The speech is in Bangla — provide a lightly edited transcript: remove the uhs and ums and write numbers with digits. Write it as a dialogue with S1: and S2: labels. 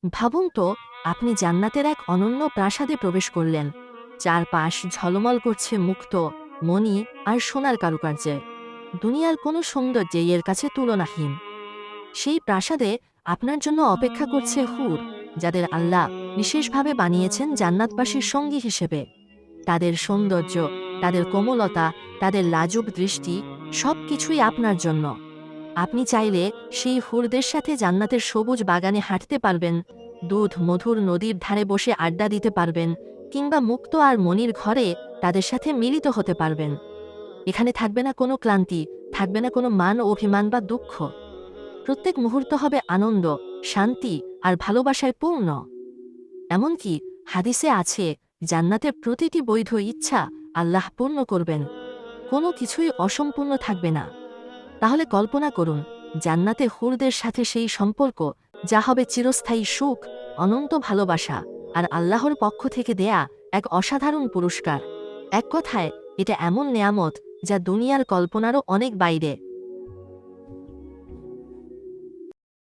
S1: ভাবুন তো, আপনি জান্নাতের এক অনন্য প্রাসাদে প্রবেশ করলেন। চারপাশ ঝলমল করছে মুক্ত, মণি আর সোনার কারুকার্যে। দুনিয়ার কোনো সৌন্দর্যই এর কাছে তুলনাহীন। সেই প্রাসাদে আপনার জন্য অপেক্ষা করছে হুর, যাদের আল্লাহ বিশেষভাবে বানিয়েছেন জান্নাতবাসীর সঙ্গী হিসেবে। তাদের সৌন্দর্য, তাদের কোমলতা, তাদের লাজুক দৃষ্টি, সব কিছুই আপনার জন্য। আপনি চাইলে সেই হুরদের সাথে জান্নাতের সবুজ বাগানে হাঁটতে পারবেন, দুধ মধুর নদীর ধারে বসে আড্ডা দিতে পারবেন, কিংবা মুক্ত আর মনির ঘরে তাদের সাথে মিলিত হতে পারবেন। এখানে থাকবে না কোনো ক্লান্তি, থাকবে না কোনো মান অভিমান বা দুঃখ। প্রত্যেক মুহূর্ত হবে আনন্দ, শান্তি আর ভালোবাসায় পূর্ণ। এমনকি হাদিসে আছে, জান্নাতের প্রতিটি বৈধ ইচ্ছা আল্লাহ পূর্ণ করবেন, কোনো কিছুই অসম্পূর্ণ থাকবে না। তাহলে কল্পনা করুন, জান্নাতে হুরদের সাথে সেই সম্পর্ক, যা হবে চিরস্থায়ী সুখ, অনন্ত ভালোবাসা আর আল্লাহর পক্ষ থেকে দেয়া এক অসাধারণ পুরস্কার। এক কথায়, এটা এমন নেয়ামত যা দুনিয়ার কল্পনারও অনেক বাইরে।